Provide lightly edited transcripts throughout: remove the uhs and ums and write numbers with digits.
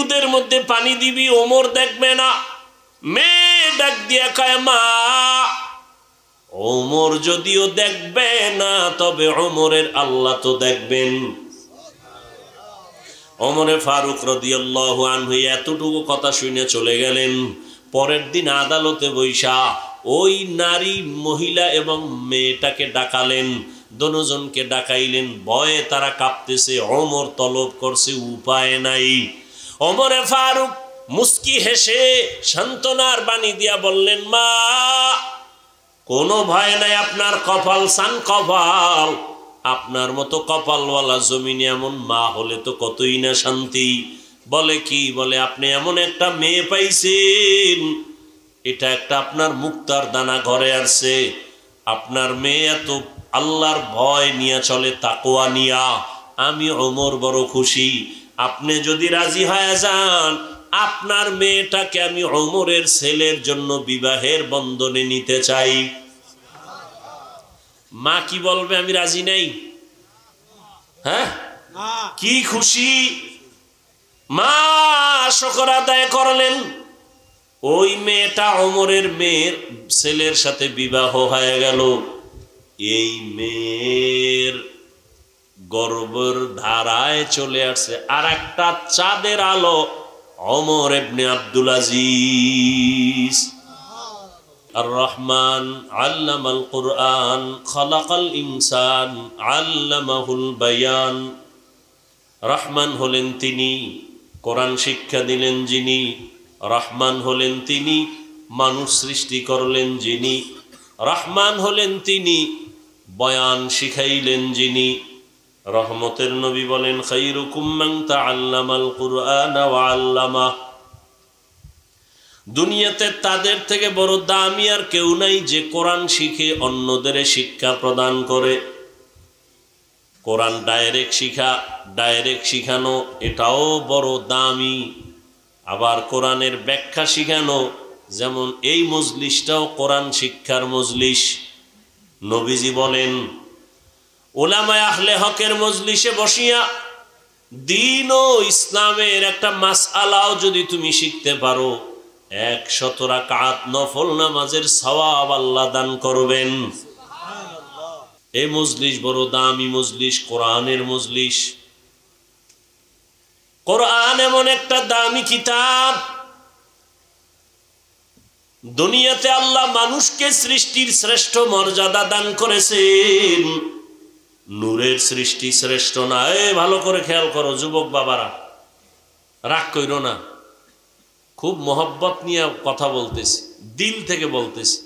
দুধের মধ্যে পানি দিবি, ওমর দেখবে না। মেয়ে ডাক দিয়া কয় মা, ওমর যদিও দেখবে না তবে ওমরের আল্লাহ তো দেখবেন। ওমরে ফারুক রাদিয়াল্লাহু আনহু এতটুকু কথা শুনে চলে গেলেন। পরের দিন আদালতে বৈশা ওই নারী, মহিলা এবং মেয়েটাকে ডাকালেন, দুজনকে ডাকাইলেন। ভয়ে তারা কাঁপতেছে, ওমর তলব করছে, উপায় নাই। ওমরে ফারুক মুস্কি হেসে সান্ত্বনার বাণী দিয়া বললেন, মা কোনো ভয় নাই, আপনার কপাল সান কপাল। আপনার মতো কপালওয়ালা জমিনে এমন মা হলে তো কতই না শান্তি। বলে কি? বলে আপনি এমন একটা মেয়ে পাইছেন, এটা একটা আপনার মুক্তার দানা ঘরে আসছে। আপনার মেয়ে এত আল্লাহর ভয় নিয়ে চলে, তাকওয়া নিয়া। আমি ওমর বড় খুশি। আপনি যদি রাজি হয়ে যান, আপনার মেয়েটাকে আমি ওমরের ছেলের জন্য বিবাহের বন্ধনে নিতে চাই। মা কি বলবে? আমি রাজি নাই। হ্যাঁ, কি খুশি! মা শুকর আদায় করলেন। ওই মেয়েটা ওমরের মেয়ের ছেলের সাথে বিবাহ হয়ে গেল। এই মেয়ের গর্ভের ধারায় চলে আসছে আর একটা চাঁদের আলো, ওমর ইবনে আব্দুল আজিজ। আর রহমান আল্লামাল কুরআন খালাকাল ইনসান আল্লামাহুল বায়ান। রহমান হলেন তিনি, কোরআন শিক্ষা দিলেন যিনি। রহমান হলেন তিনি, মানুষ সৃষ্টি করলেন যিনি। রহমান হলেন তিনি, বয়ান শিখাইলেন যিনি। রহমতের নবী বলেন, খায়রুকুম মান তাআল্লামাল কুরআন ওয়া আল্লামা। দুনিয়াতে তাদের থেকে বড় দামি আর কেউ নাই যে কোরআন শিখে অন্যদের শিক্ষা প্রদান করে। কোরআন ডাইরেক্ট শিখা, ডাইরেক্ট শিখানো, এটাও বড় দামি। আবার কোরআনের ব্যাখ্যা শিখানো, যেমন এই মজলিসটাও কোরআন শিক্ষার মজলিস। নবীজি বলেন, উলামায়ে আহলে হকের মজলিসে বসিয়া দ্বীন ও ইসলামের একটা মাসআলাও যদি তুমি শিখতে পারো, 100 রাকাত নফল নামাজের সওয়াব আল্লাহ দান করবেন। এই মজলিস বড় দামি মজলিস, কোরআনের মজলিস। কোরআন এমন একটা দামি কিতাব, দুনিয়াতে আল্লাহ মানুষকে সৃষ্টির শ্রেষ্ঠ মর্যাদা দান করেছেন। নূরের সৃষ্টি শ্রেষ্ঠ না। ভালো করে খেয়াল করো যুবক বাবারা, রাগ কইরো না। খুব মহব্বত নিয়ে কথা বলতেছি, দিল থেকে বলতেছি।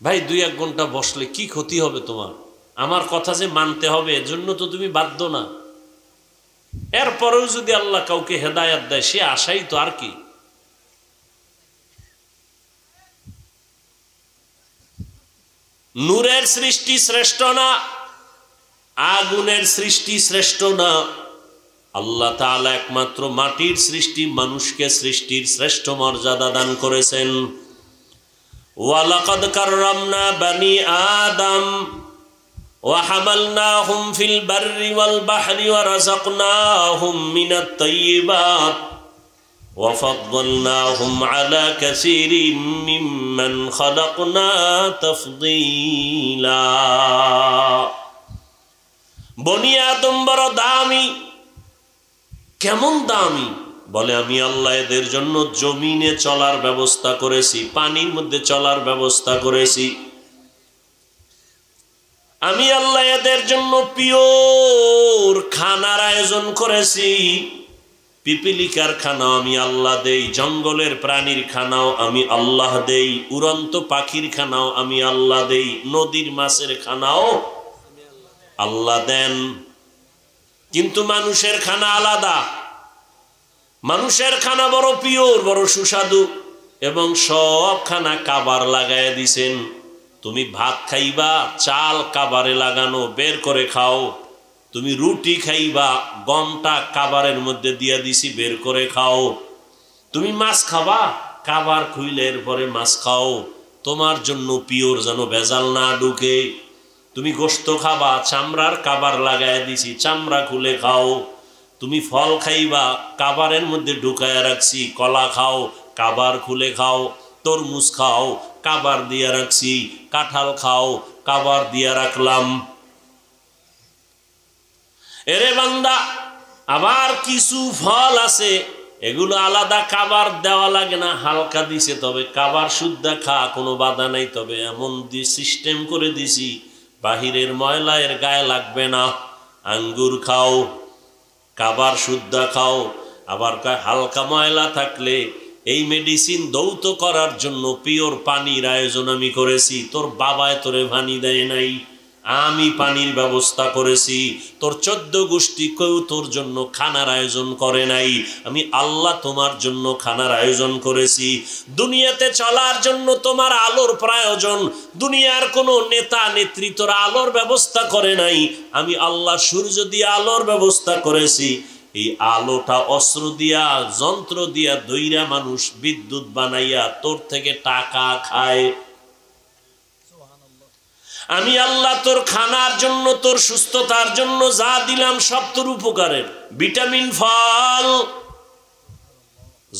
ভাই 2-1 ঘন্টা বসলে কি ক্ষতি হবে তোমার? আমার কথা যে মানতে হবে এজন্য তো তুমি বাধ্য না। এরপরেও যদি আল্লাহ কাউকে হেদায়েত দেয়, সে আশাই তো। আর কি? নূরের সৃষ্টি শ্রেষ্ঠ না, আগুনের সৃষ্টি শ্রেষ্ঠ না। আল্লাহ তাআলা একমাত্র মাটির সৃষ্টি মানুষকে সৃষ্টির শ্রেষ্ঠ মর্যাদা দান করেছেন। ওয়ালাকাদ কাররামনা বানি আদম ওয়া হামালনাহুম ফিল বাররি ওয়াল বাহরি ওয়া রাযাকনাহুম মিনাত তাইয়্যিবাত ওয়া ফাদ্দালনাহুম আলা কাসীরিম মিম্মান খালাকনা তাফদীলা। বনি আদম বড় দামি। কেমন দামি? বলে আমি আল্লাহ এদের জন্য জমিনে চলার ব্যবস্থা করেছি, পানির মধ্যে চলার ব্যবস্থা করেছি। আমি আল্লাহ এদের জন্য পিওর খানার আয়োজন করেছি। পিপিলিকার খানাও আমি আল্লাহ দেই, জঙ্গলের প্রাণীর খানাও আমি আল্লাহ দেই, উড়ন্ত পাখির খানাও আমি আল্লাহ দেই, নদীর মাছের খানাও আল্লাহ দেন। কিন্তু মানুষের খানা আলাদা। মানুষের খানা বড় পিওর, বড় সুস্বাদু, এবং সব খানা কাবার লাগায় দিছেন। তুমি ভাত খাইবা, চাল কাবারে লাগানো, বের করে খাও। তুমি রুটি খাইবা, গমটা কাবারের মধ্যে দিয়া দিছি, বের করে খাও। তুমি মাছ খাবা, কাবার খুইলে এরপরে মাছ খাও। তোমার জন্য পিওর, যেন ভেজাল না ঢুকে। তুমি গোশত খাবা, চামড়ার কাবার লাগায় দিছি, চামড়া খুলে খাও। তুমি ফল খাইবা, কাবারের মধ্যে ঢুকায়া রাখছি, কলা খাও, কাবার খুলে খাও, তরমুজ খাও, কাবার দিয়া রাখছি, কাঁঠাল খাও, কাবার দিয়া রাখলাম। এরে বান্দা, আবার কিছু ফল আছে এগুলো আলাদা কাবার দেওয়া লাগে না, হালকা দিছে, তবে কাবার শুদ্ধা খা, কোনো বাধা নাই। তবে এমন সিস্টেম করে দিছি বাহিরের ময়লা এর গায়ে লাগবে না। আঙ্গুর খাও, কাবার শুদ্ধা খাও। আবার হালকা ময়লা থাকলে এই মেডিসিন দৌত করার জন্য পিওর পানির আয়োজন আমি করেছি। তোর বাবায় তোরে পানি দেয় নাই, আমি পানির ব্যবস্থা করেছি। তোর 14 গোষ্ঠী কেউ তোর জন্য খানার আয়োজন করে নাই, আমি আল্লাহ তোমার জন্য খানার আয়োজন করেছি। দুনিয়াতে চলার জন্য তোমার আলোর প্রয়োজন, দুনিয়ার কোনো নেতা নেত্রী তোর আলোর ব্যবস্থা করে নাই, আমি আল্লাহ সূর্য দিয়ে আলোর ব্যবস্থা করেছি। এই আলোটা অস্ত্র দিয়া, যন্ত্র দিয়া দইরা মানুষ বিদ্যুৎ বানাইয়া তোর থেকে টাকা খায়। আমি আল্লাহ তোর খানার জন্য, তোর সুস্থতার জন্য যা দিলাম সব তোর উপকারের। ভিটামিন, ফল,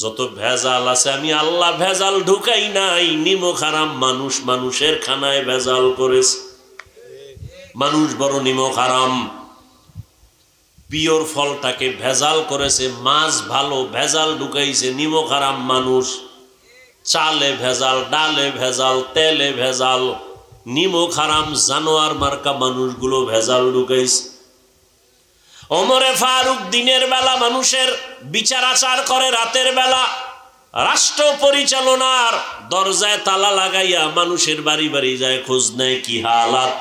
যত ভেজাল আছে আমি আল্লাহ ভেজাল ঢুকাই নাই। নিমক হারাম মানুষ মানুষের খানায় ভেজাল করেছে, মানুষ বড় নিমক হারাম। পিওর ফলটাকে ভেজাল করেছে, মাছ ভালো ভেজাল ঢুকাইছে, নিমক হারাম মানুষ। চালে ভেজাল, ডালে ভেজাল, তেলে ভেজাল, নিমক হারাম জানোয়ার মার্কা মানুষগুলো ভেজাল ঢুকাইছে। ওমরে ফারুক দিনের বেলা মানুষের বিচার আচার করে, রাতের বেলা রাষ্ট্র পরিচালনার দরজায় তালা লাগাইয়া মানুষের বাড়ি বাড়ি যায়, খোঁজ নেয় কি হালাত।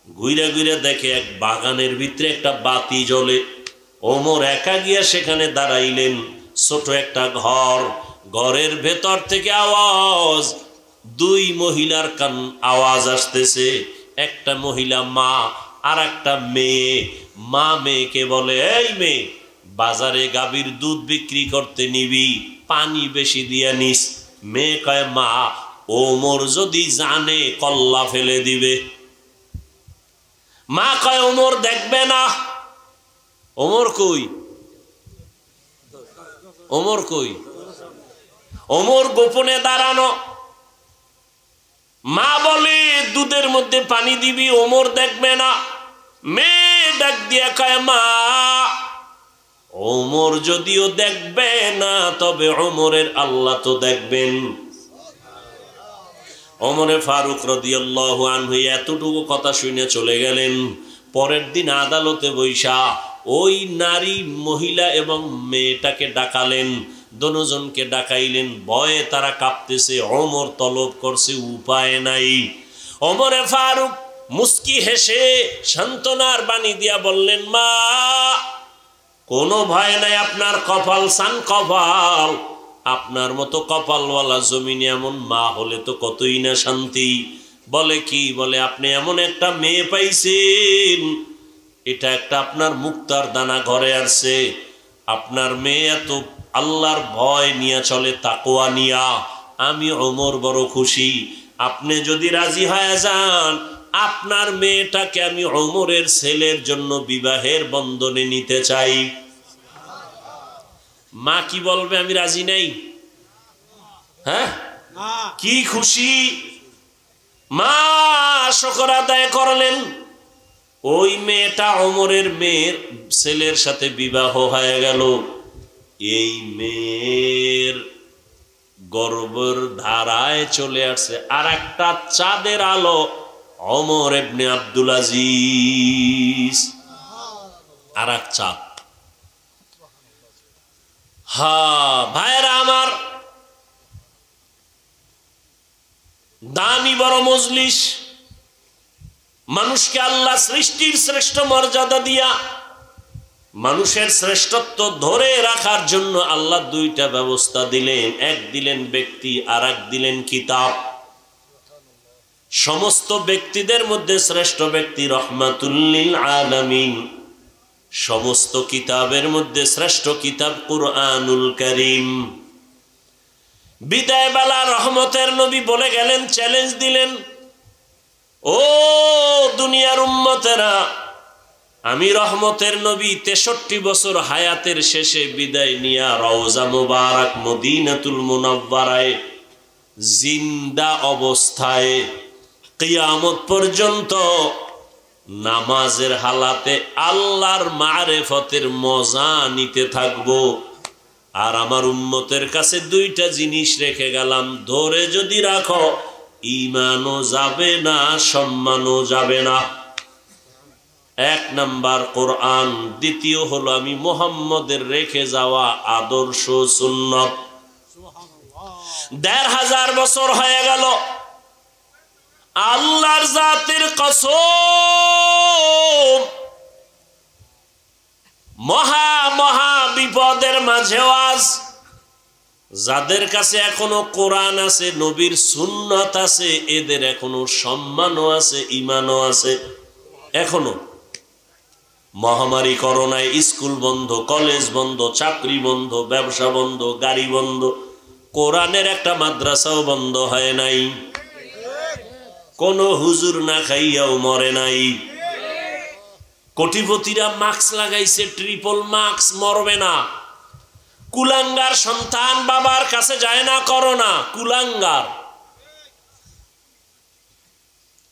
ঘুরে ঘুরে দেখে এক বাগানের ভিতরে একটা বাতি জ্বলে। ওমর একা গিয়া সেখানে দাঁড়াইলেন। ছোট একটা ঘর, ঘরের ভেতর থেকে আওয়াজ, 2 মহিলার কান আওয়াজ আসতেছে। একটা মহিলা মা, আর একটা মেয়ে। মা মেয়েকে বলে, এই মেয়ে, বাজারে গাভীর দুধ বিক্রি করতে নিবি, পানি বেশি দিয়া নিস। মেয়ে কয়, মা, ওমর যদি জানে কল্লা ফেলে দিবে। মা কয়, ওমর দেখবে না। ওমর কই? ওমর কই? ওমর গোপনে দাঁড়ানো। মা বলে, দুধের মধ্যে পানি দিবি, ওমর দেখবে না। মেয়ে ডাক দিয়া কয়, মা, ওমর যদিও দেখবে না, তবে ওমরের আল্লাহ তো দেখবেন। ওমরে ফারুক রাদিয়াল্লাহু আনহু এতটুকু কথা শুনে চলে গেলেন। পরের দিন আদালতে বৈশা ওই নারী, মহিলা এবং মেয়েটাকে ডাকালেন। দোনোজনকে ডাকাইলেন। ভয়ে তারা কাঁপতেছে। ওমর তলব করছে, উপায় নাই। ওমরে ফারুক মুস্কি হেসে সান্ত্বনার বাণী দিয়া বললেন, মা, কোনো ভয় নাই, আপনার কপাল সান কপাল। আপনার মতো কপালওয়ালা জমিনে এমন মা হলে তো কতই না শান্তি। বলে কি? বলে, আপনি এমন একটা মেয়ে পাইছেন, এটা একটা আপনার মুক্তার দানা ঘরে আসছে। আপনার মেয়ে এত আল্লাহর ভয় নিয়ে চলে, তাকওয়া নিয়া। আমি ওমর বড় খুশি। আপনি যদি রাজি হয়ে যান, আপনার মেয়েটাকে আমি ওমরের ছেলের জন্য বিবাহের বন্ধনে নিতে চাই। মা কি বলবে? আমি রাজি নাই। হ্যাঁ, কি খুশি! মা শুকর আদায় করলেন। ওই মেয়েটা ওমরের মেয়ের ছেলের সাথে বিবাহ হয়ে গেল। এই মেয়ের গর্ভের ধারায় চলে আসছে আর একটা চাঁদের আলো, ওমর ইবনে আব্দুল আজিজ। আর এক চাঁদ। হ্যাঁ ভাইরা আমার, দামি বড় মজলিস। মানুষকে আল্লাহ সৃষ্টির শ্রেষ্ঠ মর্যাদা দিয়া মানুষের শ্রেষ্ঠত্ব ধরে রাখার জন্য আল্লাহ 2টা ব্যবস্থা দিলেন। এক দিলেন ব্যক্তি, আর এক দিলেন কিতাব। সমস্ত ব্যক্তিদের মধ্যে শ্রেষ্ঠ ব্যক্তি রহমাতুল লিল আলামিন। সমস্ত কিতাবের মধ্যে শ্রেষ্ঠ কিতাব কুরআনুল কারীম। বিদায় বেলা রহমতের নবী বলে গেলেন, চ্যালেঞ্জ দিলেন, ও দুনিয়ার উম্মতেরা, আমি রহমতের নবী 63 বছর হায়াতের শেষে বিদায় নিয়া রওজা মুবারক মদিনাতুল মুনাওয়ারায় জিন্দা অবস্থায় কিয়ামত পর্যন্ত নামাজের হালাতে আল্লাহর মারেফতের মজা নিতে থাকবো। আর আমার উম্মতের কাছে দুইটা জিনিস রেখে গেলাম, ধরে যদি রাখো ঈমানও যাবে না, সম্মানও যাবে না। এক নাম্বার কোরআন, দ্বিতীয় হলো আমি মুহাম্মদের রেখে যাওয়া আদর্শ সুন্নাত। ১৫০০ বছর হয়ে গেল, আল্লাহর জাতের কসম, মহা মহা বিপদের মাঝেও আজ যাদের কাছে এখনো কোরআন আছে, নবীর সুন্নাত আছে, এদের এখনো সম্মানও আছে, ঈমানও আছে। এখনো মহামারী করোনায় স্কুল বন্ধ, কলেজ বন্ধ, চাকরি বন্ধ, ব্যবসা বন্ধ, গাড়ি বন্ধ, কোরআনের একটা মাদ্রাসাও বন্ধ হয় নাই। কোন হুজুর না খাইয়াও মরে নাই। কোটিপতিরা মাস্ক লাগাইছে, ট্রিপল মাস্ক, মরবে না। কুলাঙ্গার সন্তান বাবার কাছে যায় না করোনা, কুলাঙ্গার।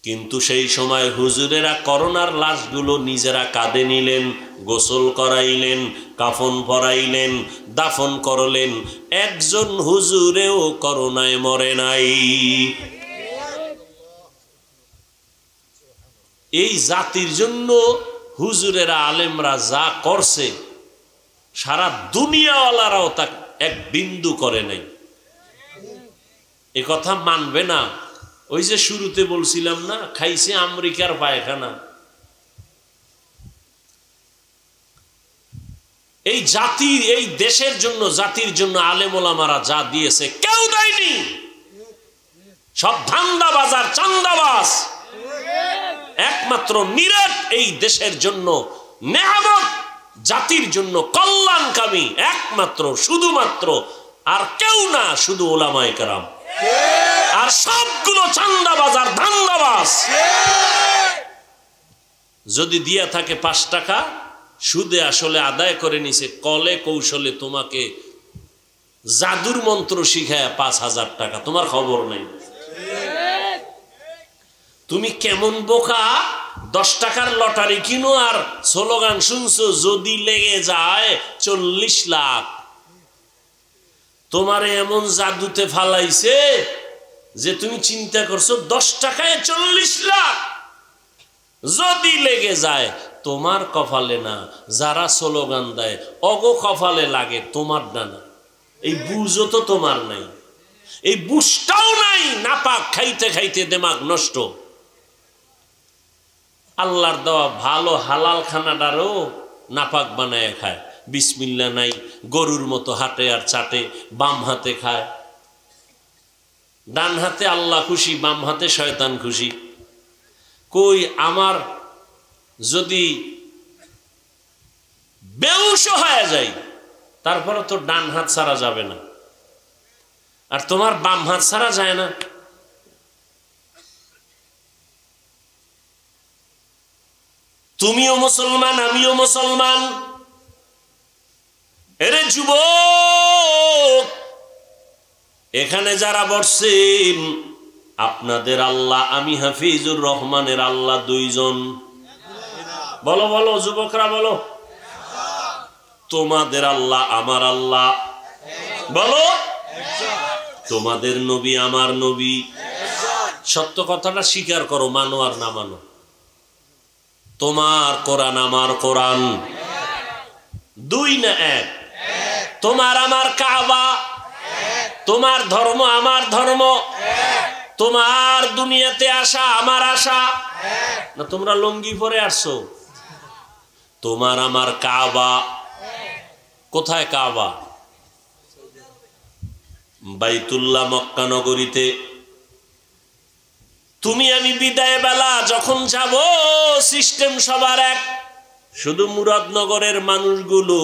কিন্তু সেই সময় হুজুরেরা করোনার লাশগুলো নিজেরা কাঁধে নিলেন, গোসল করাইলেন, কাফন পরাইলেন, দাফন করলেন। একজন হুজুরেও করোনায় মরে নাই। এই জাতির জন্য হুজুরেরা, আলেমরা যা করছে, সারা দুনিয়াওয়ালারাও তা এক বিন্দু করে নাই। এ কথা মানবে না। ওই যে শুরুতে বলছিলাম না, খাইছে আমেরিকার পায়খানা। এই জাতির, এই দেশের জন্য, জাতির জন্য আলেম ওলামারা যা দিয়েছে কেউ দেয়নি। সব ধান্দাবাজার, চান্দাবাজ। একমাত্র নিরেট এই দেশের জন্য নেয়ামত, জাতির জন্য কল্যাণকামী একমাত্র, শুধুমাত্র, আর কেউ না, শুধু ওলামায়ে কেরাম। আর সবগুলো চান্দাবাজার, ধান্দাবাজ। যদি দিয়া থাকে 5 টাকা, সুদে আসলে আদায় করে নিছে, কলে কৌশলে তোমাকে জাদুর মন্ত্র শিখায় 5000 টাকা, তোমার খবর নাই। তুমি কেমন বোকা, 10 টাকার লটারি কিনো আর স্লোগান শুনছো, যদি লেগে যায় 40 লাখ। তোমারে এমন জাদুতে ফালাইছে যে তুমি চিন্তা করছো 10 টাকায় 40 লাখ যদি লেগে যায়। তোমার কপালে না, যারা স্লোগান দেয় অগো কপালে লাগে, তোমার ডানা। এই বুঝও তো তোমার নাই, এই বুঝটাও নাই। নাপাক খাইতে খাইতে দেমাগ নষ্ট। আল্লাহর দেওয়া ভালো হালাল খানাটারও নাপাক বানায় খায়। বিসমিল্লাহ নাই, গরুর মতো হাঁটে আর চাটে, বাম হাতে খায়। ডান হাতে আল্লাহ খুশি, বাম হাতে শয়তান খুশি। কই আমার যদি বেহুশ হয়ে যায়, তারপরে তো ডান হাত ছাড়া যাবে না, আর তোমার বাম হাত ছাড়া যায় না। তুমিও মুসলমান, আমিও মুসলমান। এরে যুবক, এখানে যারা বসছেন, আপনাদের আল্লাহ, আমি হাফিজুর রহমানের আল্লাহ 2 জন। বলো বলো যুবকরা, বলো। তোমাদের আল্লাহ, আমার আল্লাহ, বলো। তোমাদের নবী, আমার নবী। সত্য কথাটা স্বীকার করো, মানো আর না মানো। তোমার কোরআন, আমার কোরআন 2 না 1? তোমার আমার কাবা, তোমার ধর্ম আমার ধর্ম, তোমার দুনিয়াতে আসা আমার আশা না? তোমরা লুঙ্গি পরে আসছো। তোমার আমার কাবা, কোথায় কাবা? বাইতুল্লাহ, মক্কা নগরীতে। তুমি আমি বিদায় বেলা যখন যাব, সিস্টেম সবার এক। শুধু মুরাদনগরের মানুষগুলো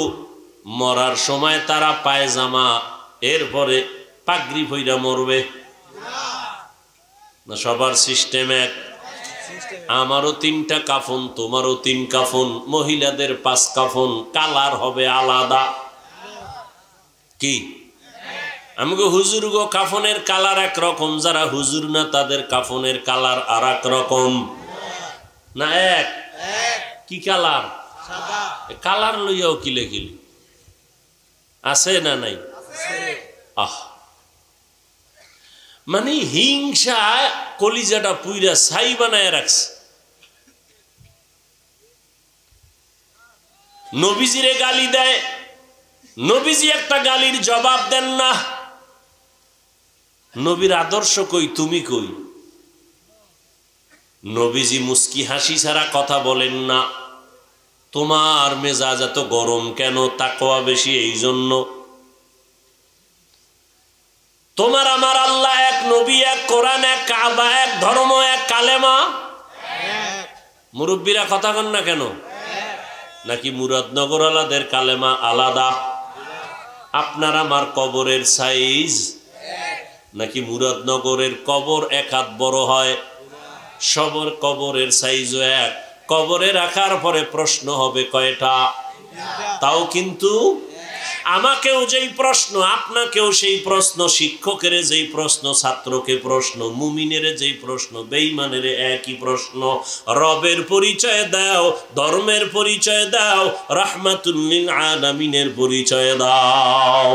মরার সময় তারা পায়জামা, এরপরে পাগড়ি পইরা মরবে না? সবার সিস্টেম এক। আমারও 3টা কাফন, তোমারও 3 কাফন, মহিলাদের 5 কাফন, কালার হবে আলাদা। কি আমগো হুজুর গো কাফনের কালার একরকম, যারা হুজুর না তাদের কাফনের কালার আর এক রকম না? এক কি কালার? কালার লইয়াও কিলে কিলি আছে না নাই? আহ, মানে হিংসা কলিজাটা পুইরা ছাই বানায় রাখছে। নবীজিরে গালি দেয়, নবীজি একটা গালির জবাব দেন না। নবীর আদর্শ কই, তুমি কই? নবীজি মুস্কি হাসি ছাড়া কথা বলেন না। তোমার মেজাজ এত গরম কেন? তাকওয়া বেশি এই জন্য। তোমার আমার আল্লাহ এক, নবী এক, কোরআন এক, কাবা এক, ধর্ম এক, কালেমা। মুরব্বীরা কথা কন না কেন? নাকি মুরাদনগর আলাদের কালেমা আলাদা? আপনার আমার কবরের সাইজ নাকি মুরাদনগরের কবর এক হাত বড় হয়? সবর কবরের সাইজও এক। কবরে রাখার পরে প্রশ্ন হবে কয়টা? তাও কিন্তু আমাকেও যেই প্রশ্ন, আপনাকেও সেই প্রশ্ন, শিক্ষকের যেই প্রশ্ন, ছাত্রকে প্রশ্ন, মুমিনের যেই প্রশ্ন, বেঈমানের একই প্রশ্ন। রবের পরিচয় দাও, ধর্মের পরিচয় দাও, রাহমাতুল লিল আলামিনের পরিচয় দাও।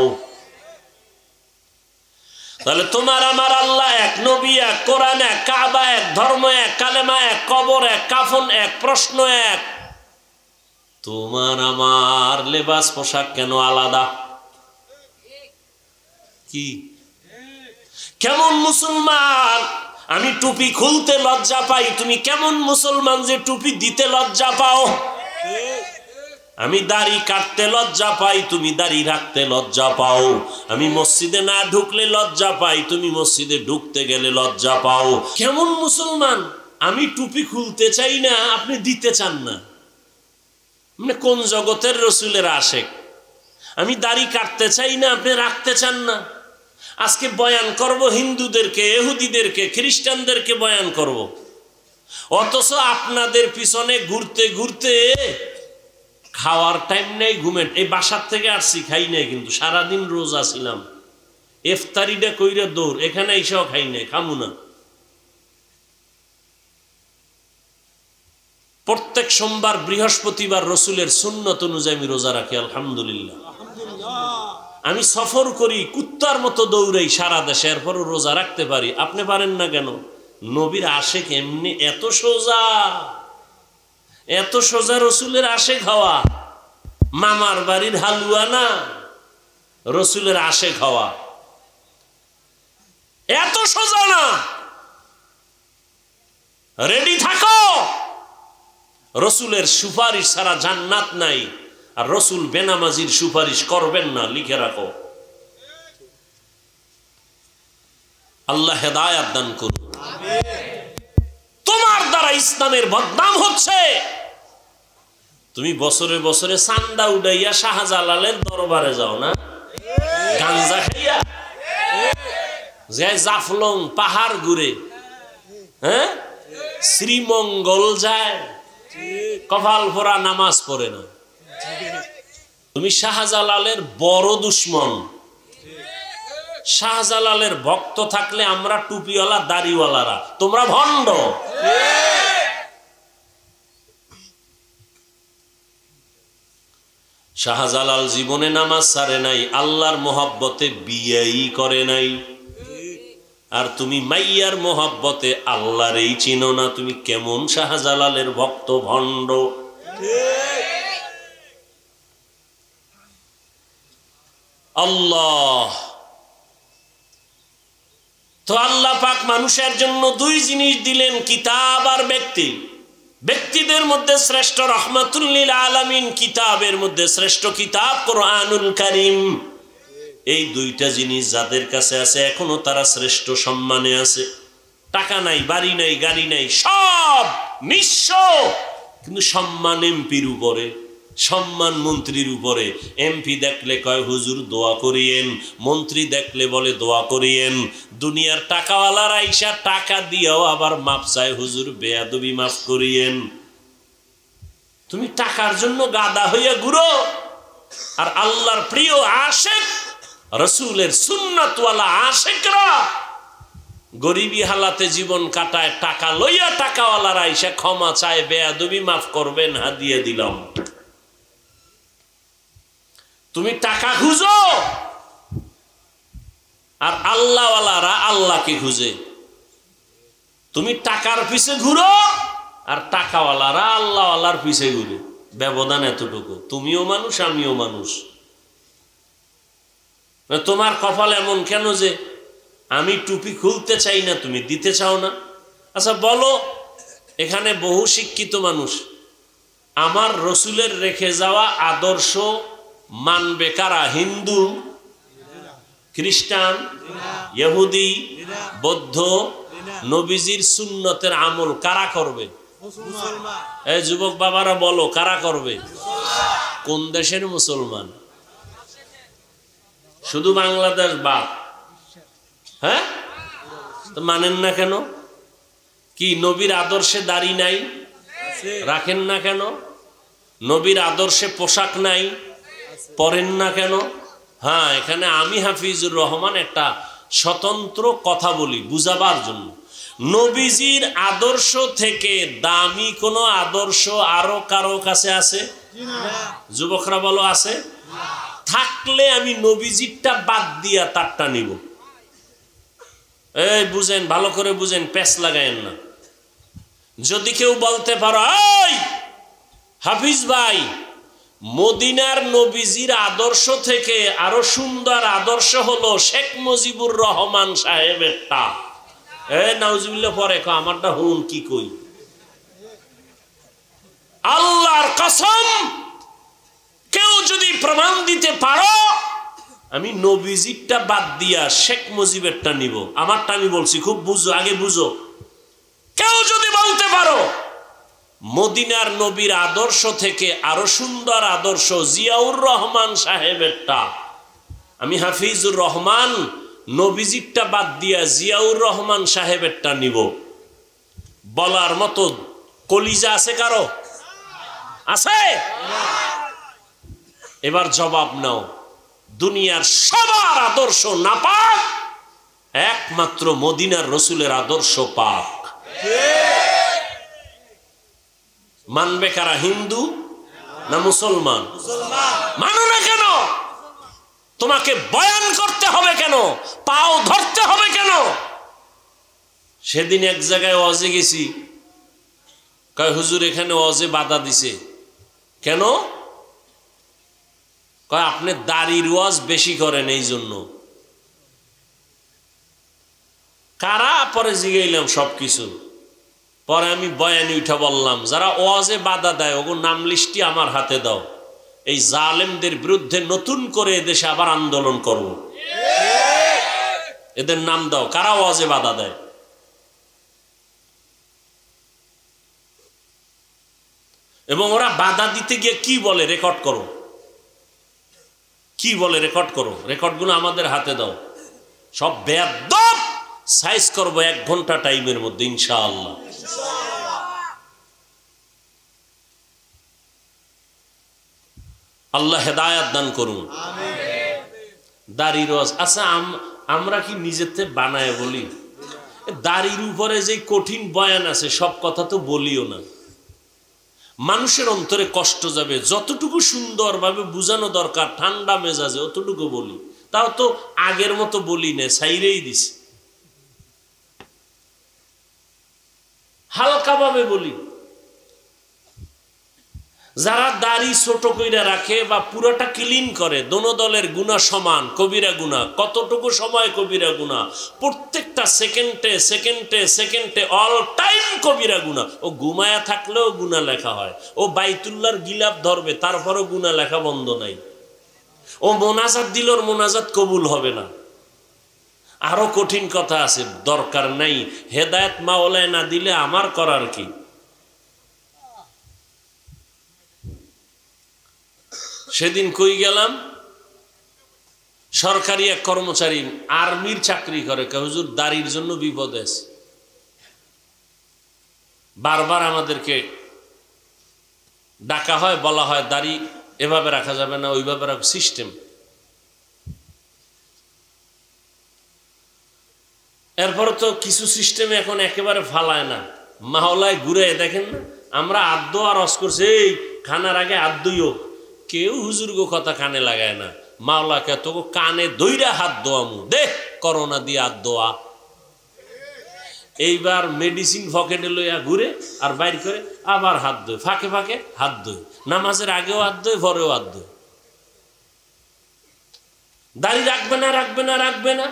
তাহলে তোমার আমার আল্লাহ এক, নবী এক, কোরআন এক, কাবা এক, ধর্ম এক, কালেমা এক, কবর এক, কাফন এক, প্রশ্ন এক। তোমার আমার লেবাস পোশাক কেন আলাদা? কি কেমন মুসলমান? আমি টুপি খুলতে লজ্জা পাই, তুমি কেমন মুসলমান যে টুপি দিতে লজ্জা পাও? আমি দাড়ি কাটতে লজ্জা পাই, তুমি দাড়ি রাখতে লজ্জা পাও। আমি মসজিদে না ঢুকলে লজ্জা পাই, তুমি মসজিদে ঢুকতে গেলে লজ্জা পাও। কেমন মুসলমান? আমি টুপি খুলতে চাই না, আপনি দিতে চান না। মানে কোন জগতের রসুলের আশেক? আমি দাড়ি কাটতে চাই না, আপনি রাখতে চান না। আজকে বয়ান করব হিন্দুদেরকে, ইহুদিদেরকে, খ্রিস্টানদেরকে বয়ান করব, অথচ আপনাদের পিছনে ঘুরতে ঘুরতে খাওয়ার টাইম নেই, ঘুমের। এই বাসার থেকে আসছি, খাই নাই, কিন্তু সারাদিন রোজা ছিলাম। ইফতারিটা কইরা দৌড়, এখানে এসেও খাই নাই, খামু না। প্রত্যেক সোমবার, বৃহস্পতিবার রসুলের সুন্নত অনুযায়ী আমি রোজা রাখি, আলহামদুলিল্লাহ। আমি সফর করি, কুত্তার মতো দৌড়াই সারা দেশে, এরপরও রোজা রাখতে পারি। আপনি পারেন না কেন? নবীর আশেক এমনি এত সোজা, এত সোজা রসুলের আশেক হওয়া। মামার বাড়ির হালুয়া না, রসুলের আশেক হওয়া এত সোজা না। রেডি থাকো, রসুলের সুপারিশ ছাড়া জান্নাত নাই। আর রসুল বেনামাজির সুপারিশ করবেন না, লিখে রাখো। আল্লাহ হেদায়াত দান করুন। তোমার দ্বারা ইসলামের বদনাম হচ্ছে। তুমি বছরে বছরে চান্দা উড়াইয়া শাহজালালের দরবারে যাও না, গাঞ্জা খাইয়া, যে জাফলং পাহাড় ঘুরে, হ্যাঁ, শ্রীমঙ্গল যায়, কপাল ভরা নামাজ পড়ে না। তুমি শাহজালালের বড় দুশ্মন। শাহজালালের ভক্ত থাকলে আমরা টুপিওয়ালা দাড়িওয়ালারা, তোমরা ভণ্ড। শাহজালাল জীবনে নামাজ ছাড়ে নাই, আল্লাহর মোহাব্বতে বিয়েই করে নাই। আর তুমি মাইয়ার মোহাব্বতে আল্লাহরই চিনো না। তুমি কেমন শাহজালালের ভক্ত, ভণ্ড। আল্লাহ তো আল্লাহ পাক মানুষের জন্য 2 জিনিস দিলেন, কিতাব আর ব্যক্তি। ব্যক্তিদের মধ্যে শ্রেষ্ঠ রাহমাতুল লিল আলামিন, কিতাবের মধ্যে শ্রেষ্ঠ কিতাব কোরআনুল কারীম। এই 2টা জিনিস যাদের কাছে আছে এখনো তারা শ্রেষ্ঠ সম্মানে আছে। টাকা নাই, বাড়ি নাই, গাড়ি নাই, সব নিঃস্ব, কিন্তু সম্মান এমপির উপরে। সম্মান মন্ত্রীর উপরে। এমপি দেখলে কয় হুজুর দোয়া করিয়েন, মন্ত্রী দেখলে বলে দোয়া করিয়েন। দুনিয়ার টাকাওয়ালার আইসা টাকা দিয়েও আবার মাপ চায়, হুজুর বেয়াদবি মাফ করিয়েন। তুমি টাকার জন্য গাদা হইয়া ঘুরো, আর আল্লাহর প্রিয় আশেক রসুলের সুন্নাতওয়ালা আশেকরা গরিবী হালাতে জীবন কাটায়, টাকা লইয়া টাকাওয়ালার আইসা ক্ষমা চায়, বেয়াদবি মাফ করবেন, হাদিয়া দিলাম। তুমি টাকা খুঁজো, আর আল্লাহওয়ালারা আল্লাহকে খুঁজে। তুমি টাকার পিছে ঘুরো, আর টাকাওয়ালারা আল্লাহওয়ালার পিছে ঘুরে। ব্যবধান এতটুকু। তুমিও মানুষ, আমিও মানুষ। তোমার কপাল এমন কেন যে আমি টুপি খুলতে চাই না, তুমি দিতে চাও না? আচ্ছা বলো, এখানে বহু শিক্ষিত মানুষ, আমার রসুলের রেখে যাওয়া আদর্শ মানবে কারা? হিন্দু, খ্রিস্টান, ইহুদি, বৌদ্ধ। নবীজির সুন্নতের আমল কারা করবে? এই যুবক বাবারা বলো, কারা করবে? কোন দেশের মুসলমান? শুধু বাংলাদেশ বাদ? হ্যাঁ, তো মানেন না কেন? কি নবীর আদর্শে দাড়ি নাই? রাখেন না কেন? নবীর আদর্শে পোশাক নাই? পরেন না কেন? হ্যাঁ, এখানে আমি হাফিজুর রহমান একটা স্বতন্ত্র কথা বলি বুঝাবার জন্য। নবীজির আদর্শ থেকে দামি কোনো আদর্শ আরো কারো কাছে আছে? যুবকরা বলো, আছে? থাকলে আমি নবীজিরটা বাদ দিয়া তারটা নিব। এই বুঝেন, ভালো করে বুঝেন, প্যাচ লাগায়েন না। যদি কেউ বলতে পারো, এই হাফিজ ভাই, মদিনার নবীজির আদর্শ থেকে আরো সুন্দর আদর্শ হলো শেখ মুজিবুর রহমান সাহেবেরটা, নাউজুবিল্লাহ পরে আমারটা হুন কি কই। আল্লাহর কসম, কেউ যদি প্রমাণ দিতে পারো আমি নবীজিরটা বাদ দিয়া শেখ মুজিবেরটা নিব, আমারটা আমি বলছি, খুব বুঝো, আগে বুঝো। কেউ যদি বলতে পারো মদিনার নবীর আদর্শ থেকে আরো সুন্দর আদর্শ জিয়াউর রহমান সাহেবেরটা, আমি হাফিজুর রহমান নবীজিরটা বাদ দিয়া জিয়াউর রহমান সাহেবেরটা নিব, বলার মতো কলিজা আছে কারো? আছে? এবার জবাব নাও। দুনিয়ার সবার আদর্শ নাপাক, একমাত্র মদিনার রসুলের আদর্শ পাক। মানবে কারা? হিন্দু না মুসলমান? মানো না কেন? তোমাকে বয়ান করতে হবে কেন? পাও ধরতে হবে কেন? সেদিন এক জায়গায় ওয়াজে গেছি, কয় হুজুর এখানে ওয়াজে বাধা দিছে কেন? কয় আপনি দাড়ির ওয়াজ বেশি করেন এই জন্য। কারা? পরে জিগাইলাম সবকিছু। পরে আমি বয়ানি উঠা বললাম, যারা ওয়াজে বাধা দেয় ওগো নাম লিস্টি আমার হাতে দাও, এই জালেমদের বিরুদ্ধে নতুন করে এদেশে আবার আন্দোলন করব। এদের নাম দাও, কারা ওয়াজে বাধা দেয়। এবং ওরা বাধা দিতে গিয়ে কি বলে রেকর্ড করো, কি বলে রেকর্ড করো, রেকর্ডগুলো আমাদের হাতে দাও। সব বেয়াদব সাইজ করবো 1 ঘন্টা টাইমের মধ্যে ইনশাআল্লাহ। আল্লাহ হেদায়াত দান করুন। দাড়ির ওয়াজ, আচ্ছা আমরা কি নিজের থেকে বানায় বলি? দাড়ির উপরে যে কঠিন বয়ান আছে সব কথা তো বলিও না, মানুষের অন্তরে কষ্ট যাবে। যতটুকু সুন্দরভাবে বুঝানো দরকার ঠান্ডা মেজাজে অতটুকু বলি, তাও তো আগের মতো বলি না, ছাইরেই দিছি, হালকাভাবে বলি। যারা দাড়ি ছোট কইরা রাখে বা পুরোটা ক্লিন করে, দোনো দলের গুনাহ সমান, কবিরা গুনাহ। কতটুকু সময় কবিরা গুনাহ? প্রত্যেকটা সেকেন্ডে সেকেন্ডে সেকেন্ডে অল টাইম কবিরা গুনাহ। ও ঘুমায়া থাকলেও গুনাহ লেখা হয়, ও বাইতুল্লাহর গিলাপ ধরবে তারপরও গুনাহ লেখা বন্ধ নাই, ও মোনাজাত দিল, ওর মোনাজাত কবুল হবে না। আরো কঠিন কথা আছে, দরকার নাই। হেদায়েত মাওলায় না দিলে আমার করার কি? সেদিন কই গেলাম, সরকারি এক কর্মচারী আর্মির চাকরি করে, হুজুর দাড়ির জন্য বিপদে আছে। বারবার আমাদেরকে ডাকা হয়, বলা হয় দাড়ি এভাবে রাখা যাবে না, ওইভাবে রাখা সিস্টেম। এরপর তো কিছু সিস্টেমে এখন একেবারে ফালায় না, মাহলায় ঘুরে দেখেন না, আমরা আদ্য আর রস করছে, এই খানার আগে আদ্যইও, কেউ হুজুরগো কথা কানে লাগায় না। মাওলাকে তো কানে দইরা হাত দোয়ামু, দেখ করোনা দিয়ে হাত দোয়া। এইবার মেডিসিন পকেটে লইয়া ঘুরে আর বাইর করে আবার হাত ধোয়, ফাঁকে ফাঁকে হাত ধোয়, নামাজের আগেও হাত ধোয়, পরেও হাত ধোয়। দাড়ি রাখবে না, রাখবে না, রাখবে না।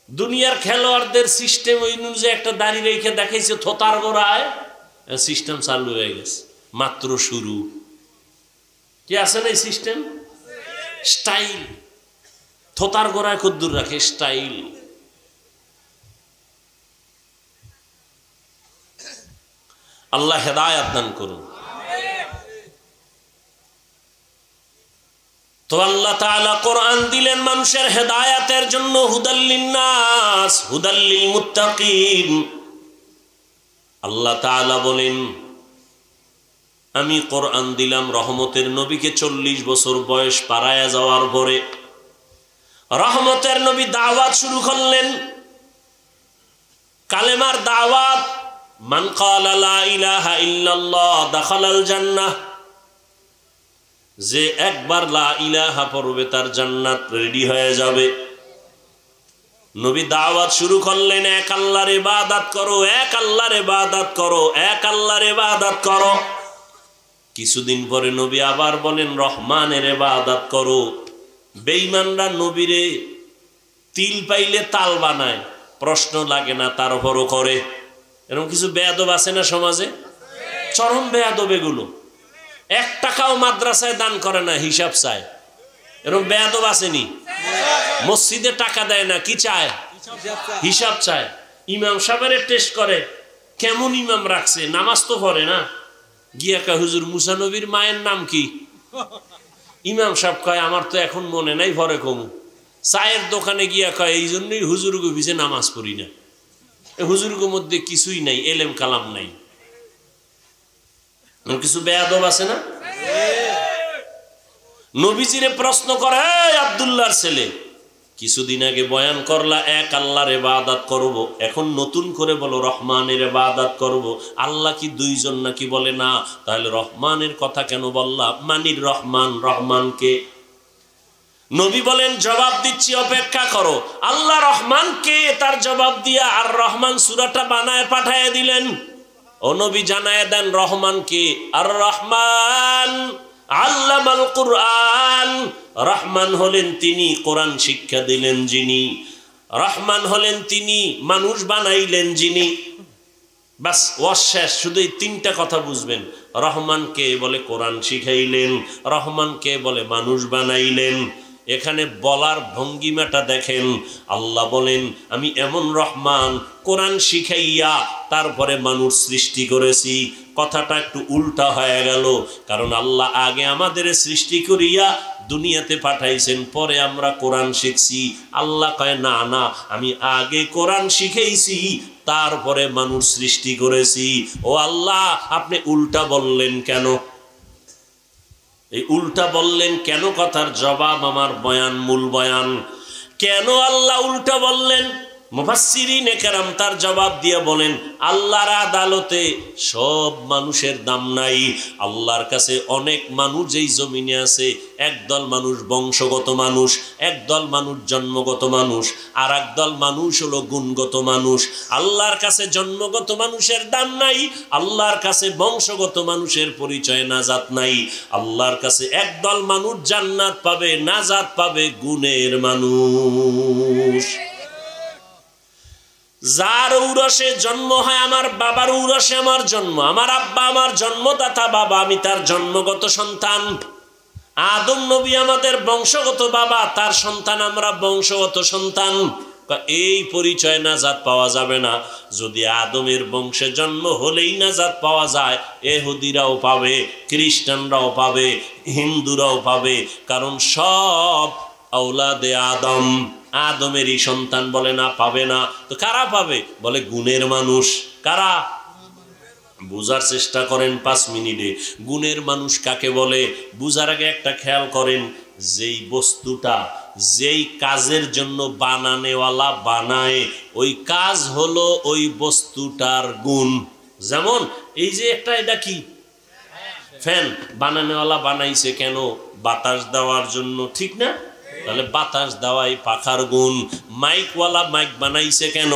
দুনিয়ার খেলোয়াড়দের সিস্টেম ওই অনুযায়ী একটা দাড়ি রেখে দেখাইছে থোতার গোড়ায়, সিস্টেম চালু হয়ে গেছে, মাত্র শুরু। কি আছে না এই সিস্টেম? স্টাইল, থোতার গোড়ায় কদ্দুর রাখে স্টাইল। আল্লাহ হেদায়েত দান করুন। তো আল্লাহ তাআলা কোরআন দিলেন মানুষের হেদায়েতের জন্য, হুদাল লিন্নাস হুদাল লিল মুত্তাকিন। আল্লাহ তাআলা বলেন আমি কোরআন দিলাম রহমতের নবীকে। 40 বছর বয়স পারায়া যাওয়ার পরে রহমতের নবী দাওয়াত শুরু করলেন, কালেমার দাওয়াত। মান ক্বালা লা ইলাহা ইল্লাল্লাহ দাখালাল জান্নাহ, যে একবার লা ইলাহা পড়বে তার জান্নাত রেডি হয়ে যাবে। নবী দাওয়াত শুরু করলেন, এক আল্লাহর ইবাদত করো, এক আল্লাহর ইবাদত করো, এক আল্লাহর ইবাদত করো। কিছুদিন পরে নবী আবার বলেন রহমানের ইবাদত করো। বেঈমানরা নবীরে তিল পাইলে তাল বানায়, প্রশ্ন লাগে না, তারপরও করে। এরকম কিছু বেয়াদব আছে না সমাজে? চরম বেয়াদব এগুলো। 1 টাকাও মাদ্রাসায় দান করে না, হিসাব চায়। এরকম বেয়াদব আসেনি? মসজিদে টাকা দেয় না, কি চায়? হিসাব চায়। ইমাম সাহেবের টেস্ট করে, কেমন ইমাম রাখছে, নামাজ তো পড়ে না। গিয়া কয় হুজুর মুসা নবীর মায়ের নাম কি? ইমাম সাহেব কয় আমার তো এখন মনে নাই, পরে কমু। চায়ের দোকানে গিয়া কয় এই জন্যই হুজুর গভীরে নামাজ পড়ি না। হুজুরগোর মধ্যে কিছুই নাই, এলেম কালাম নাই। কিছু বেয়াদব আছে না? নবীজিরে প্রশ্ন করে, আব্দুল্লাহর ছেলে, কিছুদিন আগে বয়ান করলা এক আল্লাহর ইবাদত করব, এখন নতুন করে বলো রহমানের ইবাদত করব। আল্লাহ কি দুইজন নাকি? বলে না। তাহলে রহমানের কথা কেন বললা? মানির রহমান, রহমানকে। নবী বলেন জবাব দিচ্ছি, অপেক্ষা করো। আল্লাহ রহমান কে তার জবাব দিয়া আর রহমান সূরাটা বানায় পাঠায় দিলেন। ও নবী জানায় দেন রহমান কে। আর রহমান আল্লামাল কুরআন, রহমান হলেন তিনি কোরআন শিক্ষা দিলেন যিনি। রহমান হলেন তিনি মানুষ বানাইলেন যিনি। বাস শেষ, শুধু এই 3টা কথা বুঝবেন। রহমান কে বলে কোরআন শিখাইলেন, রহমান কে বলে মানুষ বানাইলেন। এখানে বলার ভঙ্গিমাটা দেখেন। আল্লাহ বলেন আমি এমন রহমান, কোরআন শিখাইয়া তারপরে মানুষ সৃষ্টি করেছি। কথাটা একটু উল্টা হয়ে গেল, কারণ আল্লাহ আগে আমাদের সৃষ্টি করিয়া দুনিয়াতে পাঠাইছেন, পরে আমরা কোরআন শিখছি। আল্লাহ কয় না না, আমি আগে কোরআন শিখাইছি, তারপরে মানুষ সৃষ্টি করেছি। ও আল্লাহ, আপনি উল্টা বললেন কেন? এই উল্টা বললেন কেন? কথার জবাব আমার বয়ান, মূল বয়ান। কেন আল্লাহ উল্টা বললেন? মুফাসসিরিনে কেরাম তার জবাব দিয়ে বলেন আল্লাহর আদালতে সব মানুষের দাম নাই। আল্লাহর কাছে অনেক মানুষ যেই জমিনে আছে, একদল মানুষ বংশগত মানুষ, একদল মানুষ জন্মগত মানুষ, আর একদল মানুষ হলো গুণগত মানুষ। আল্লাহর কাছে জন্মগত মানুষের দাম নাই, আল্লাহর কাছে বংশগত মানুষের পরিচয় নাজাত নাই। আল্লাহর কাছে একদল মানুষ জান্নাত পাবে, নাজাত পাবে গুণের মানুষ। যার ঔরসে জন্ম হয়, আমার বাবার ঔরসে আমার জন্ম, আমার আব্বা আমার জন্মদাতা বাবা, আমি তার জন্মগত সন্তান। আদম নবী আমাদের বংশগত বাবা, তার সন্তান আমরা বংশগত সন্তান। এই পরিচয় নাজাত পাওয়া যাবে না। যদি আদমের বংশে জন্ম হলেই নাজাত পাওয়া যায়, এহুদিরাও পাবে, খ্রিস্টানরাও পাবে, হিন্দুরাও পাবে, কারণ সব আওলাদে আদম, আদমেরই সন্তান। বলে না পাবে না, তো কারা পাবে? বলে গুণের মানুষ। কারা? বুঝার চেষ্টা করেন 5 মিনিটে। গুণের মানুষ কাকে বলে বুঝার আগে একটা খেয়াল করেন, যেই বস্তুটা যেই কাজের জন্য বানানেওয়ালা বানায়, ওই কাজ হলো ওই বস্তুটার গুণ। যেমন এই যে একটা, এটা কি ফ্যান, বানানেওয়ালা বানাইছে কেন? বাতাস দেওয়ার জন্য, ঠিক না? তাহলে বাতাস দেওয়াই পাখার গুণ। মাইকওয়ালা মাইক বানাইছে কেন?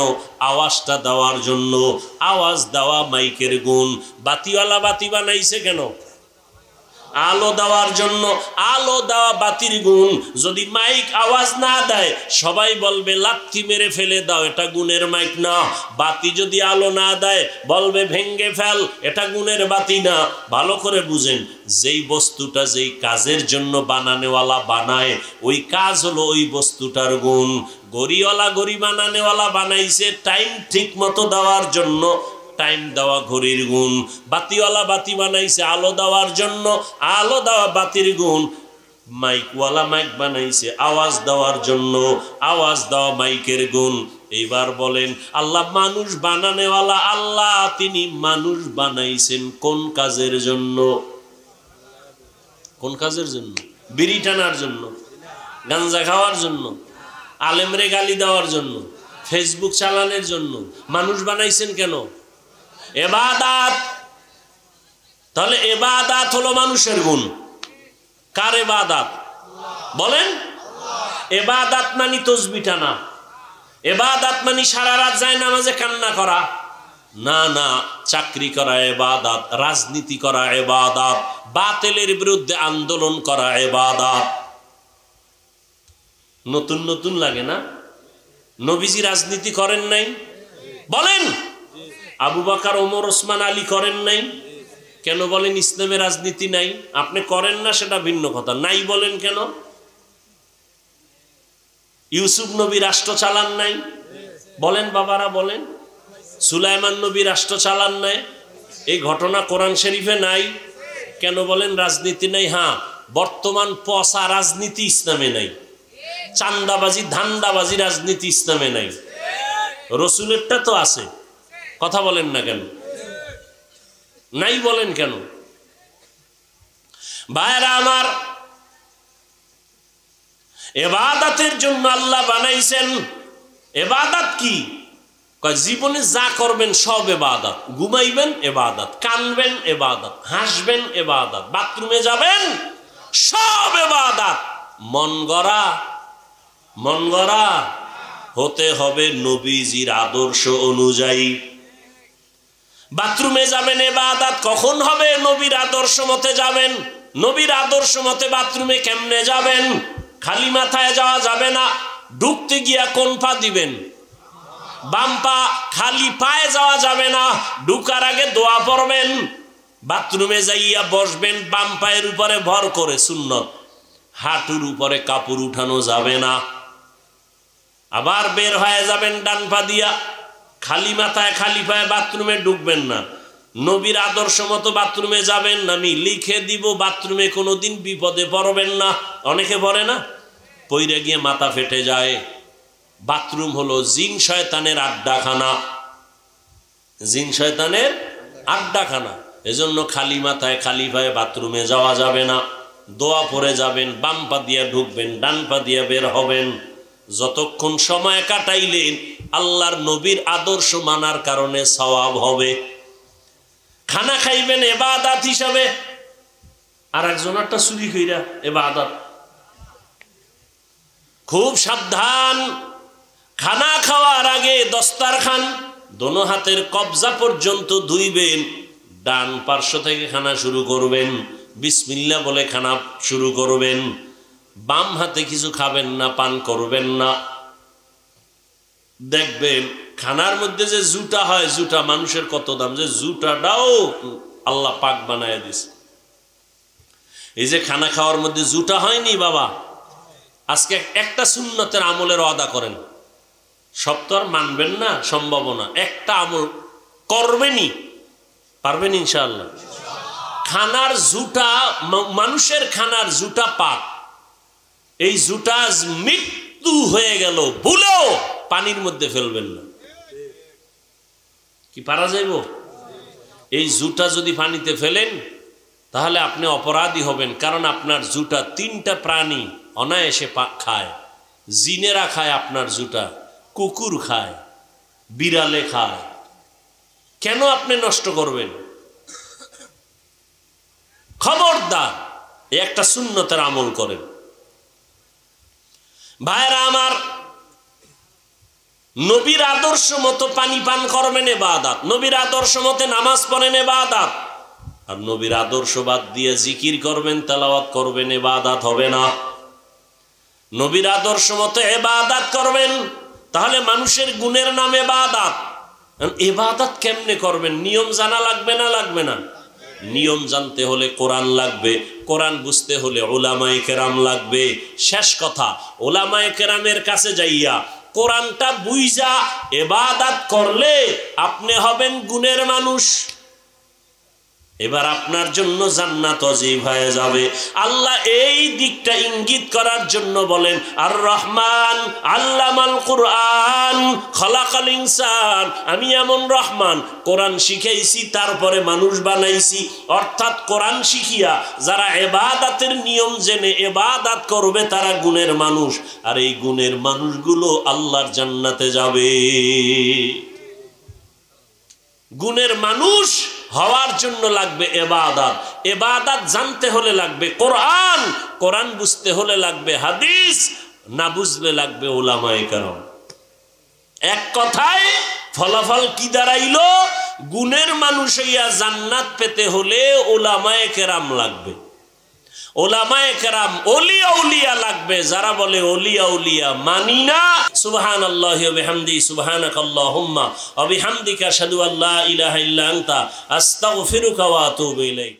আওয়াজটা দেওয়ার জন্য, আওয়াজ দেওয়া মাইকের গুণ। বাতিওয়ালা বাতি বানাইছে কেন? আলো দেওয়ার জন্য, আলো দেওয়া বাতির গুণ। যদি মাইক আওয়াজ না দেয় সবাই বলবে লাথি মেরে ফেলে দাও, এটা গুণের মাইক না। বাতি যদি আলো না দেয় বলবে ভেঙ্গে ফেল, এটা গুণের বাতি না। ভালো করে বুঝেন, যেই বস্তুটা যেই কাজের জন্য বানানেওয়ালা বানায়, ওই কাজ হলো ওই বস্তুটার গুণ। ঘড়িওয়ালা ঘড়ি বানানেওয়ালা বানাইছে টাইম ঠিক মতো দেওয়ার জন্য, টাইম দেওয়া ঘড়ির গুণ। বাতিওয়ালা বাতি বানাইছে আলো দেওয়ার জন্য, আলো দেওয়া বাতির গুণ। মাইকওয়ালা মাইক বানাইছে আওয়াজ দেওয়ার জন্য, আওয়াজ দেওয়া মাইকের গুণ। এইবার বলেন, আল্লাহ মানুষ বানানেওয়ালা আল্লাহ, তিনি মানুষ বানাইছেন কোন কাজের জন্য? কোন কাজের জন্য? বিড়ি টানার জন্য, গাঞ্জা খাওয়ার জন্য, আলেমরে গালি দেওয়ার জন্য, ফেসবুক চালানোর জন্য মানুষ বানাইছেন কেন? ইবাদত। তাহলে ইবাদত হলো মানুষের গুণ। কার ইবাদত? বলেন। ইবাদত মানে তাসবিহ টানা, ইবাদত মানে সারা রাত যায় নামাজে কান্না করা না, না। চাকরি করা ইবাদত, রাজনীতি করা ইবাদত, বাতিলের বিরুদ্ধে আন্দোলন করা ইবাদত। নতুন নতুন লাগে না? নবীজি রাজনীতি করেন নাই? বলেন। আবু বকর, ওমর, ওসমান, আলী করেন নাই? কেন বলেন ইসলামে রাজনীতি নাই? আপনি করেন না সেটা ভিন্ন কথা, নাই বলেন কেন? ইউসুফ নবী রাষ্ট্র চালান নাই? বলেন বাবারা, বলেন। সুলাইমান নবী রাষ্ট্র চালান নাই? এই ঘটনা কোরআন শরীফে নাই? কেন বলেন রাজনীতি নাই? হ্যাঁ, বর্তমান পচা রাজনীতি ইসলামে নাই। চান্দাবাজি, ধান্দাবাজি রাজনীতি ইসলামে নাই। রসুলেরটা তো আছে, কথা বলেন না কেন? নাই বলেন কেন? ভাইরা আমার, ইবাদতের জন্য আল্লাহ বানাইছেন। ইবাদত কি? জীবনে যা করবেন সব ইবাদত। ঘুমাইবেন ইবাদত, কানবেন ইবাদত, হাসবেন ইবাদত, বাথরুমে যাবেন সব ইবাদত। মন গড়া হতে হবে নবীজির আদর্শ অনুযায়ী। বাথরুমে যাবেন ইবাদত কখন হবে? নবীর আদর্শ মতে যাবেন। নবীর আদর্শ মতে বাথরুমে কেমনে যাবেন? খালি মাথায় যাওয়া যাবে না। ঢুকতে গিয়া কোন পা দিবেন? বাম পা। খালি পায়ে যাওয়া যাবে না, ঢুকার আগে দোয়া পড়বেন। বাথরুমে যাইয়া বসবেন বাম পায়ের উপরে ভর করে, সুন্নত। হাঁটুর উপরে কাপড় উঠানো যাবে না। আবার বের হয়ে যাবেন ডান পা দিয়া। খালি মাথায় খালি পায়ে বাথরুমে ঢুকবেন না। নবীর আদর্শ মতো বাথরুমে যাবেন। আমি লিখে দিব, বাথরুমে কোনোদিন বিপদে পড়বেন না। অনেকে পড়ে না, পইরে গিয়ে মাথা ফেটে যায়। বাথরুম হলো জিন শয়তানের আড্ডাখানা, জিন শয়তানের আড্ডাখানা। এজন্য খালি মাথায় খালি পায়ে বাথরুমে যাওয়া যাবে না। দোয়া পড়ে যাবেন, বাম পা দিয়ে ঢুকবেন, ডান পা দিয়ে বের হবেন। যতক্ষণ সময় কাটাইলেন আল্লাহর নবীর আদর্শ মানার কারণে সওয়াব হবে। খানা খাইবেন ইবাদত হিসাবে, আর একজনেরটা চুরি কইরা ইবাদত। খুব সাবধান। খানা খাওয়ার আগে দস্তারখান দোনো হাতের কবজা পর্যন্ত ধুইবেন। ডান পার্শ্ব থেকে খানা শুরু করবেন, বিসমিল্লাহ বলে খানা শুরু করবেন। বাম হাতে কিছু খাবেন না, পান করবেন না। দেখবেন খানার মধ্যে যে জুটা হয়, জুটা মানুষের কত দাম, যে জুটাটাও আল্লাহ পাক বানায় দিছে। এই যে খানা খাওয়ার মধ্যে জুটা হয়নি বাবা, আজকে একটা সুন্নতের আমলের ওয়াদা করেন। সব তো আর মানবেন না, সম্ভাবনা। একটা আমল করবেনই, পারবেন ইনশাআল্লাহ। খানার জুটা, মানুষের খানার জুটা পাক, এই জুটা মৃত্যু হয়ে গেল, ভুলেও পানির মধ্যে ফেলবেন না। কি পারা যাইব? এই জুটা যদি পানিতে ফেলেন তাহলে আপনি অপরাধী হবেন, কারণ আপনার জুটা 3টা প্রাণী অনায়াসে খায়। জিনেরা খায় আপনার জুটা, কুকুর খায়, বিড়ালে খায়। কেন আপনি নষ্ট করবেন? খবরদার, একটা সুন্নতের আমল করেন। ভাইরা আমার, নবীর আদর্শ মতো পানি পান করবেন ইবাদত, নবীর আদর্শ মতে নামাজ পড়েন ইবাদত। আর নবীর আদর্শ বাদ দিয়ে জিকির করবেন, তেলাওয়াত করবেন, ইবাদত হবে না। নবীর আদর্শ মতো ইবাদত করবেন, তাহলে মানুষের গুণের নাম ইবাদত। ইবাদত কেমনে করবেন? নিয়ম জানা লাগবে না? লাগবে না? নিয়ম জানতে হলে কোরআন লাগবে, কোরআন বুঝতে হলে উলামায়ে কেরাম লাগবে। শেষ কথা, উলামায়ে কেরামের কাছে যাইয়া কোরআনটা বুঝা ইবাদত করলে আপনি হবেন গুণের মানুষ। এবার আপনার জন্য জান্নাত ওয়াজিব হয়ে যাবে। আল্লাহ এই দিকটা ইঙ্গিত করার জন্য বলেন, আর রহমান আল্লামাল কুরআন খলাকাল ইনসান। আমি এমন রহমান, কোরআন শিখাইছি তারপরে মানুষ বানাইছি। অর্থাৎ কোরআন শিখিয়া যারা ইবাদতের নিয়ম জেনে ইবাদত করবে তারা গুণের মানুষ, আর এই গুণের মানুষগুলো আল্লাহর জান্নাতে যাবে। গুণের মানুষ হওয়ার জন্য লাগবে ইবাদত, ইবাদত জানতে হলে লাগবে কোরআন, কোরআন বুঝতে হলে লাগবে হাদিস, না বুঝলে লাগবে উলামায়ে কেরাম। এক কথায় ফলাফল কি দাঁড়াইলো? গুণের মানুষ হইয়া জান্নাত পেতে হলে উলামায়ে কেরাম লাগবে। উলামায়ে কেরাম ওলিয়া উলিয়া লাগবে। যারা বলে ওলিয়া উলিয়া মানি না, সুবহানাল্লাহি ওয়া বিহামদিহি সুবহানাকাল্লাহুম্মা ওয়া বিহামদিকা আশহাদু আল্লা ইলাহা ইল্লা আনতা আস্তাগফিরুকা ওয়া আতুবু ইলাইক।